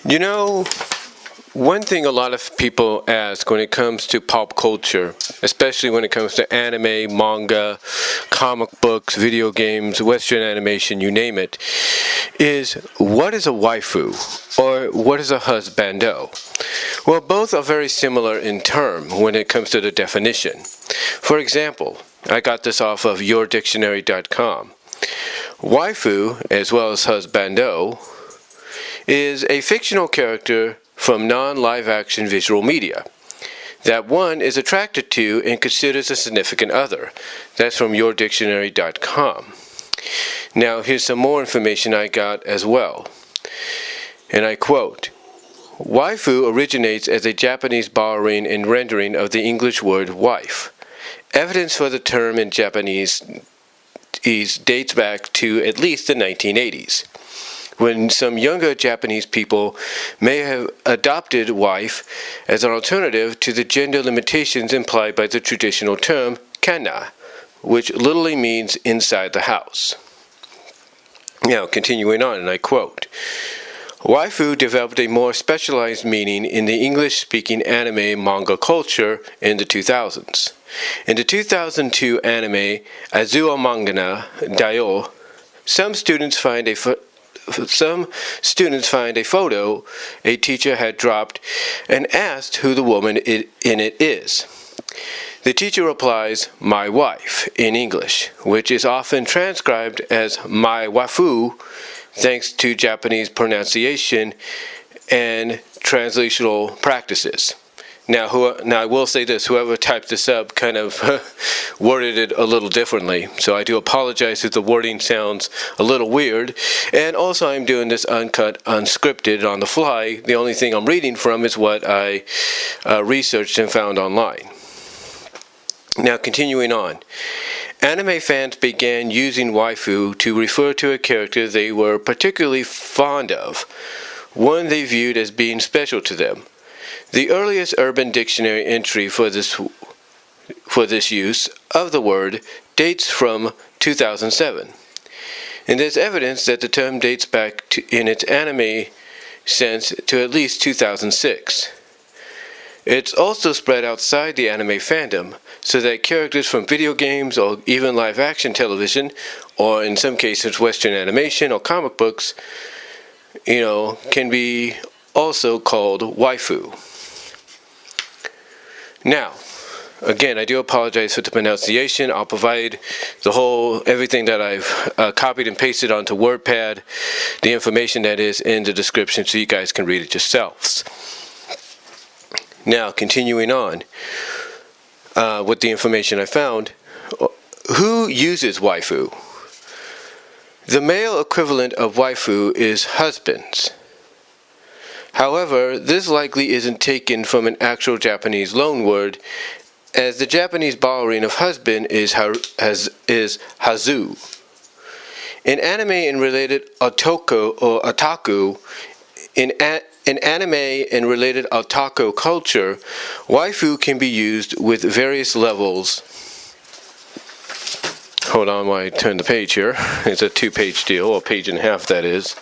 You know, one thing a lot of people ask when it comes to pop culture, especially when it comes to anime, manga, comic books, video games, Western animation, you name it, is what is a waifu or what is a husbando? Well, both are very similar in term when it comes to the definition. For example, I got this off of yourdictionary.com. Waifu, as well as husbando, is a fictional character from non-live action visual media that one is attracted to and considers a significant other. That's from yourdictionary.com. Now here's some more information I got as well. And I quote, "Waifu originates as a Japanese borrowing and rendering of the English word wife. Evidence for the term in Japanese dates back to at least the 1980s. When some younger Japanese people may have adopted wife as an alternative to the gender limitations implied by the traditional term kanai, which literally means inside the house." Now, continuing on, and I quote, "Waifu developed a more specialized meaning in the English-speaking anime manga culture in the 2000s. In the 2002 anime Azumanga Daioh, some students find a photo a teacher had dropped and asked who the woman in it is. The teacher replies, 'My wife,' in English, which is often transcribed as 'my waifu,' thanks to Japanese pronunciation and translational practices." Now I will say this, whoever typed this up kind of worded it a little differently. So I do apologize if the wording sounds a little weird. And also I'm doing this uncut, unscripted, on the fly. The only thing I'm reading from is what I researched and found online. Now continuing on. Anime fans began using waifu to refer to a character they were particularly fond of, one they viewed as being special to them. The earliest Urban Dictionary entry for this use of the word dates from 2007. And there's evidence that the term dates back in its anime sense to at least 2006. It's also spread outside the anime fandom, so that characters from video games or even live action television, or in some cases Western animation or comic books, can be also called waifu. Now, again, I do apologize for the pronunciation. I'll provide everything that I've copied and pasted onto WordPad, the information that is in the description, so you guys can read it yourselves. Now, continuing on with the information I found, who uses waifu? The male equivalent of waifu is husbands. However, this likely isn't taken from an actual Japanese loanword, as the Japanese borrowing of husband is hazu. In anime and related otaku, in anime and related otaku culture, waifu can be used with various levels. Hold on while I turn the page here. It's a 2-page deal, or a page and a half, that is.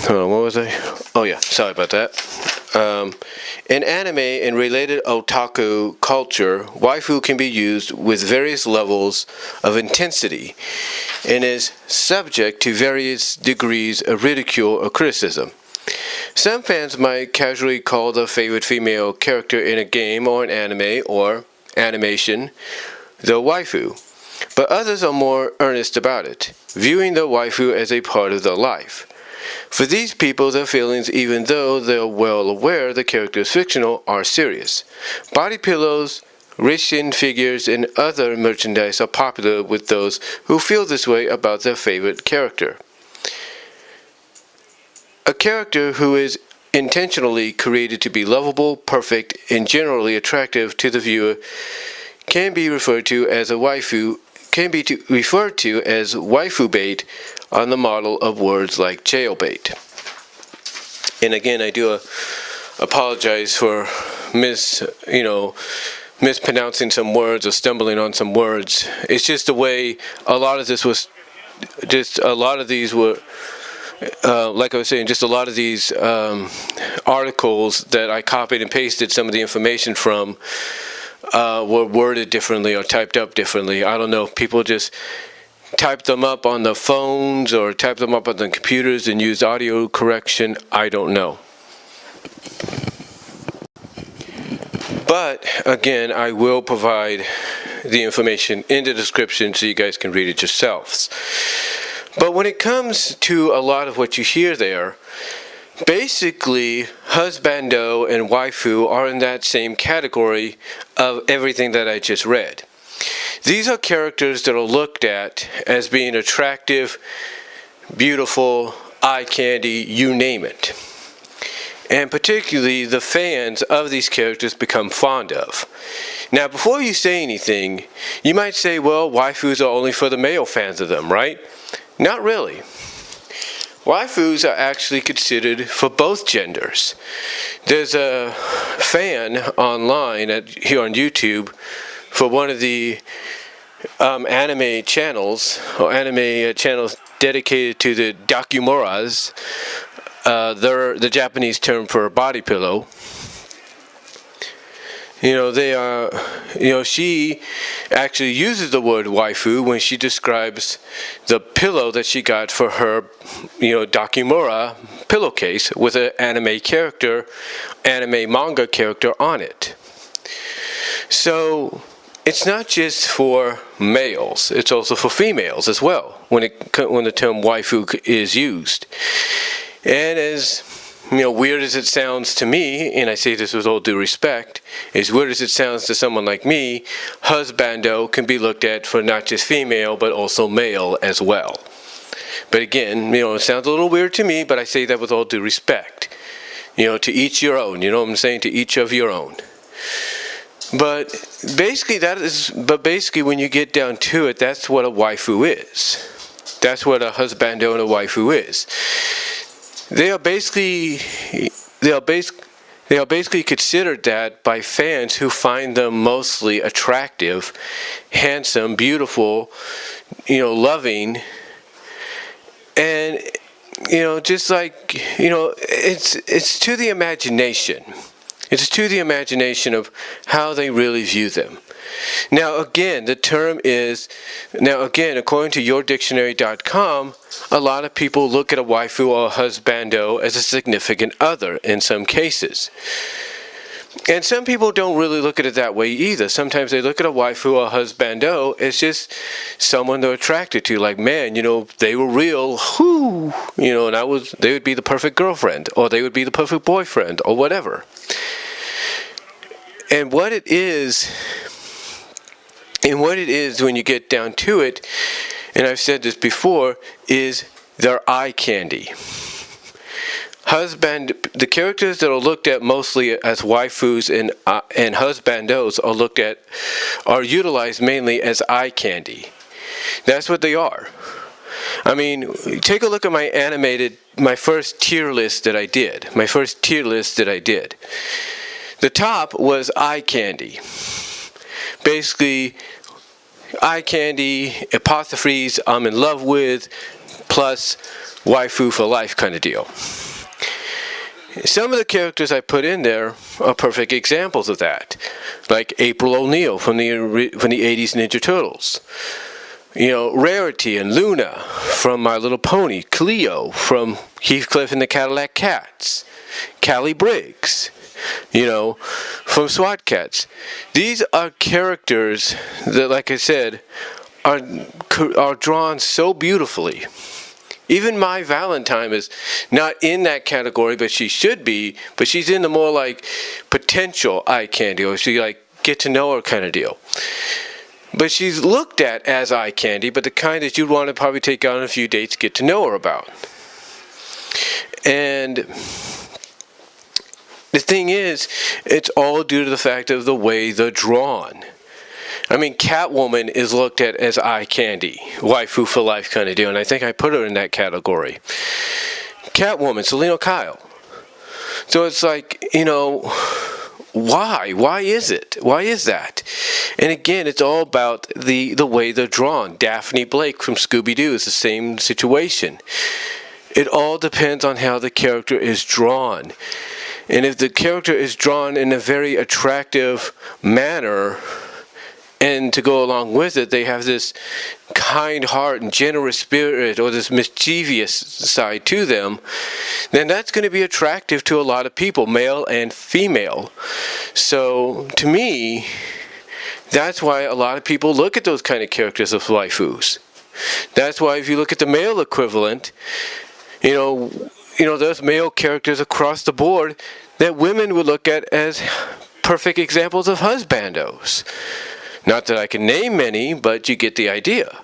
Hold on, what was I? Oh yeah, sorry about that. In anime and related otaku culture, waifu can be used with various levels of intensity and is subject to various degrees of ridicule or criticism. Some fans might casually call the favorite female character in a game or an anime or animation the waifu, but others are more earnest about it, viewing the waifu as a part of their life. For these people, their feelings, even though they're well aware the character is fictional, are serious. Body pillows, Rishin figures, and other merchandise are popular with those who feel this way about their favorite character. A character who is intentionally created to be lovable, perfect, and generally attractive to the viewer can be referred to as waifu bait on the model of words like jailbait. And again, I do apologize for mispronouncing some words or stumbling on some words. It's just the way a lot of these were like I was saying, just a lot of these articles that I copied and pasted some of the information from were worded differently or typed up differently. I don't know if people just typed them up on the phones or typed them up on the computers and used audio correction. I don't know. But again, I will provide the information in the description so you guys can read it yourselves. But when it comes to a lot of what you hear there, basically Husbando and Waifu are in that same category of everything that I just read. These are characters that are looked at as being attractive, beautiful, eye candy, you name it. And particularly the fans of these characters become fond of. Now, before you say anything, you might say, well, waifus are only for the male fans of them, right? Not really. Waifus are actually considered for both genders. There's a fan online here on YouTube for one of the anime channels, or anime channels dedicated to the dakimuras. They're the Japanese term for a body pillow. They are, she actually uses the word waifu when she describes the pillow that she got for her, dakimura pillowcase with an anime manga character on it. So it's not just for males, it's also for females as well when the term waifu is used. And as weird as it sounds to me, and I say this with all due respect, as weird as it sounds to someone like me, husbando can be looked at for not just female but also male as well. But again, it sounds a little weird to me, but I say that with all due respect. To each your own. You know what I'm saying? To each of your own. But basically when you get down to it, that's what a waifu is. That's what a husbando and a waifu is. They are basically considered that by fans who find them mostly attractive, handsome, beautiful, loving, and just like it's to the imagination. It's to the imagination of how they really view them. Now again, according to yourdictionary.com, a lot of people look at a waifu or a husbando as a significant other in some cases. And some people don't really look at it that way either. Sometimes they look at a waifu or a husbando as just someone they're attracted to. Like, man, they were real, and they would be the perfect girlfriend, or they would be the perfect boyfriend, or whatever. And what it is when you get down to it, and I've said this before, is their eye candy. The characters that are looked at mostly as waifus and husbandos are utilized mainly as eye candy. That's what they are. I mean, take a look at my first tier list that I did. The top was eye candy. Basically, eye candy, apostrophes I'm in love with, plus waifu for life kind of deal. Some of the characters I put in there are perfect examples of that, like April O'Neil from the 80s Ninja Turtles. Rarity and Luna from My Little Pony, Cleo from Heathcliff and the Cadillac Cats, Callie Briggs, from SWAT Cats. These are characters that, like I said, are drawn so beautifully. Even my Valentine is not in that category, but she should be. But she's in the more like potential eye candy, or she like get to know her kind of deal. But she's looked at as eye candy, but the kind that you'd want to probably take out on a few dates, get to know her about. And the thing is, it's all due to the fact of the way they're drawn. I mean, Catwoman is looked at as eye candy, waifu for life kind of deal, and I think I put her in that category. Catwoman, Selena Kyle. So it's like, why? Why is it? Why is that? And again, it's all about the way they're drawn. Daphne Blake from Scooby-Doo is the same situation. It all depends on how the character is drawn. And if the character is drawn in a very attractive manner, and to go along with it, they have this kind heart and generous spirit, or this mischievous side to them, then that's going to be attractive to a lot of people, male and female. So to me, that's why a lot of people look at those kind of characters as waifus. That's why if you look at the male equivalent, there's male characters across the board that women would look at as perfect examples of husbandos. Not that I can name many, but you get the idea.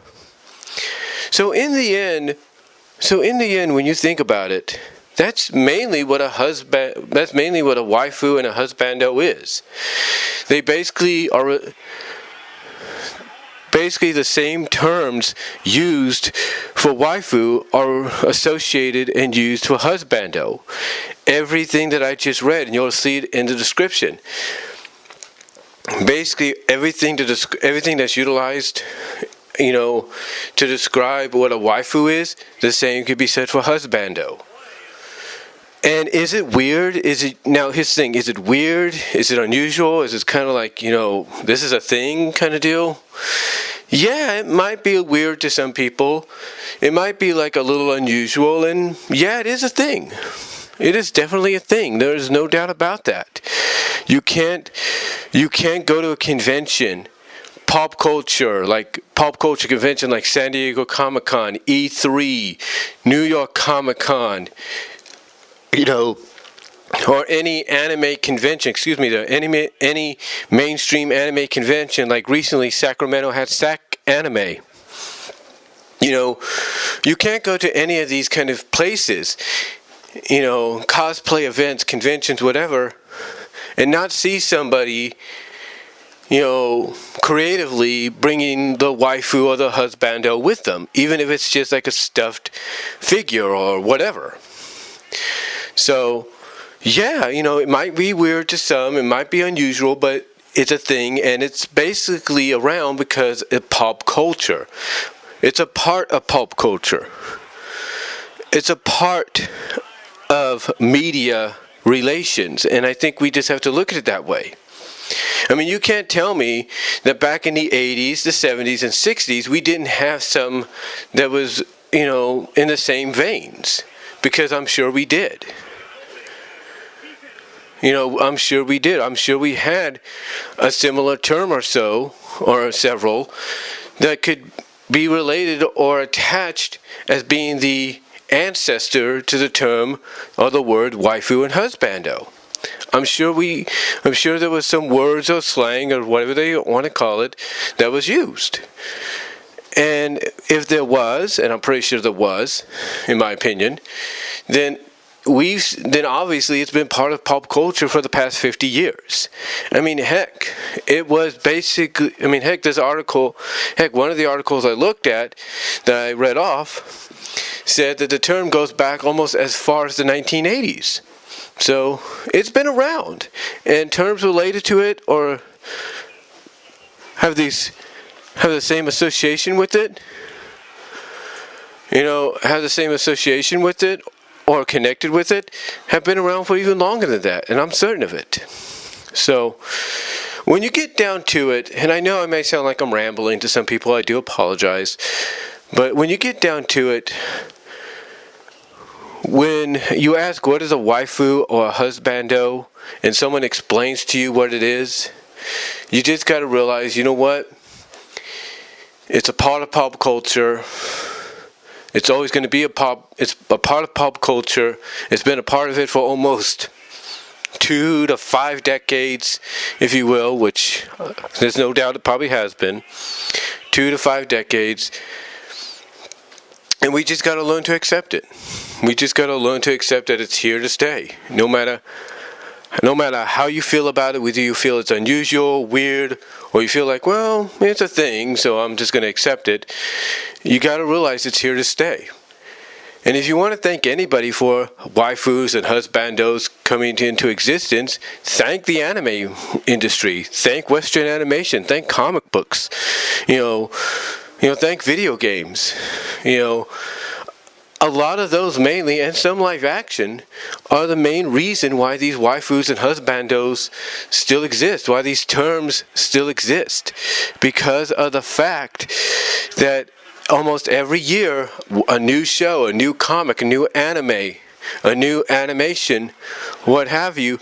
So in the end, when you think about it, that's mainly what a waifu and a husbando is. They basically are the same terms used for waifu are associated and used for husbando. Everything that I just read, and you'll see it in the description. Basically, everything that's utilized, to describe what a waifu is, the same could be said for husbando. And is it weird? Now here's the thing, is it weird? Is it unusual? Is it kind of like, this is a thing kind of deal? Yeah, it might be weird to some people. It might be like a little unusual, and yeah, it is a thing. It is definitely a thing. There is no doubt about that. You can't go to a convention, pop culture convention like San Diego Comic-Con, E3, New York Comic-Con, or any anime convention, any mainstream anime convention, like recently Sacramento had Sac Anime. You can't go to any of these kind of places, cosplay events, conventions, whatever, and not see somebody, creatively bringing the waifu or the husbando with them, even if it's just like a stuffed figure or whatever. So, yeah, it might be weird to some, it might be unusual, but it's a thing, and it's basically around because of pop culture. It's a part of pop culture. It's a part of media relations, and I think we just have to look at it that way. I mean, you can't tell me that back in the 80s, the 70s, and 60s, we didn't have some that was, in the same veins, because I'm sure we did. I'm sure we did. I'm sure we had a similar term or so, or several, that could be related or attached as being the ancestor to the term or the word waifu and husbando. I'm sure there was some words or slang or whatever they want to call it that was used. And if there was, and I'm pretty sure there was, in my opinion, then obviously it's been part of pop culture for the past 50 years. I mean, heck, it was basically, one of the articles I looked at that I read off said that the term goes back almost as far as the 1980s. So it's been around, and terms related to it or have the same association with it, have the same association with it or connected with it, have been around for even longer than that, and I'm certain of it. So when you get down to it, and I know I may sound like I'm rambling to some people, I do apologize, but when you get down to it, when you ask what is a waifu or a husbando, and someone explains to you what it is, you just got to realize, you know what? It's a part of pop culture. It's always going to be it's a part of pop culture. It's been a part of it for almost 2 to 5 decades, if you will, which there's no doubt it probably has been. 2 to 5 decades. And we just got to learn to accept it. We just got to learn to accept that it's here to stay. No matter how you feel about it, whether you feel it's unusual, weird, or you feel like, well, it's a thing, so I'm just going to accept it. You got to realize it's here to stay. And if you want to thank anybody for waifus and husbandos coming into existence, thank the anime industry, thank Western animation, thank comic books, thank video games. a lot of those mainly, and some live action, are the main reason why these waifus and husbandos still exist, why these terms still exist. Because of the fact that almost every year, a new show, a new comic, a new anime, a new animation, what have you,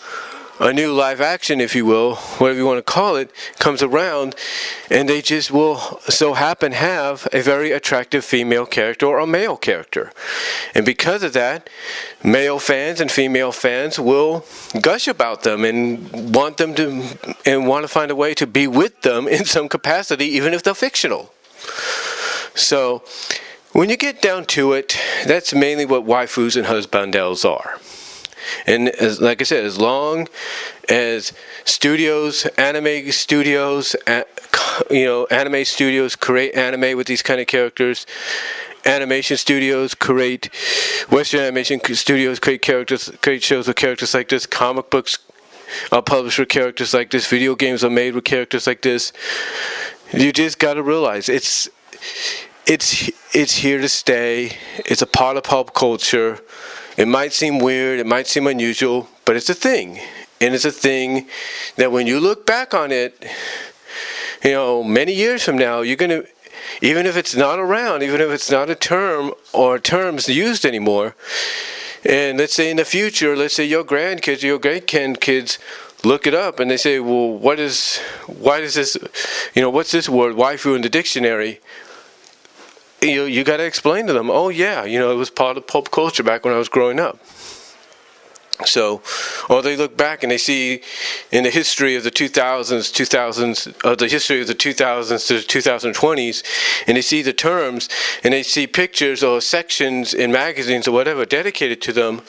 a new live action, if you will, whatever you want to call it, comes around, and they just will so happen have a very attractive female character or a male character. And because of that, male fans and female fans will gush about them and want to find a way to be with them in some capacity, even if they're fictional. So, when you get down to it, that's mainly what waifus and husbandos are. And like I said, as long as studios, anime studios create anime with these kind of characters, animation studios create, Western animation studios create shows with characters like this, comic books are published with characters like this, video games are made with characters like this. You just gotta realize it's here to stay. It's a part of pop culture. It might seem weird, it might seem unusual, but it's a thing. And it's a thing that when you look back on it, many years from now, you're going to, even if it's not around, even if it's not a term or terms used anymore, and let's say in the future, let's say your grandkids or your great-grandkids look it up and they say, well, why does this, what's this word, waifu, in the dictionary? You got to explain to them, oh yeah, it was part of pop culture back when I was growing up. So, or they look back and they see in the history of the 2000s to the 2020s, and they see the terms, and they see pictures or sections in magazines or whatever dedicated to them,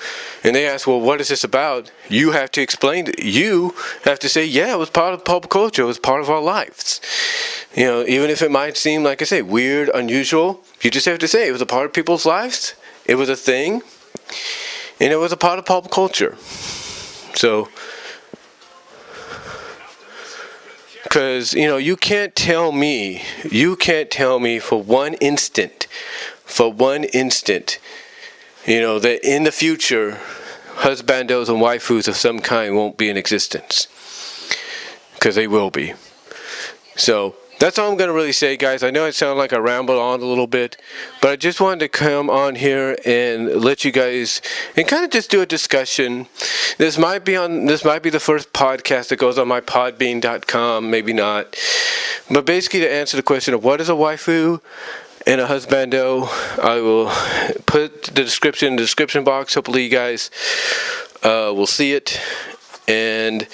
and they ask, well, what is this about? You have to explain, you have to say, yeah, it was part of pop culture, it was part of our lives. Even if it might seem, like I say, weird, unusual, you just have to say it was a part of people's lives, it was a thing, and it was a part of pop culture. So, because, you can't tell me for one instant, that in the future, husbandos and waifus of some kind won't be in existence. Because they will be. So, that's all I'm going to really say, guys. I know it sounded like I rambled on a little bit, but I just wanted to come on here and let you guys, and kind of just do a discussion. This might be the first podcast that goes on my podbean.com, maybe not. But basically to answer the question of what is a waifu and a husbando, I will put the description in the description box. Hopefully you guys will see it. And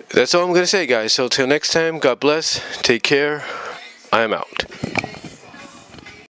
that's all I'm going to say, guys. So till next time, God bless. Take care. I am out.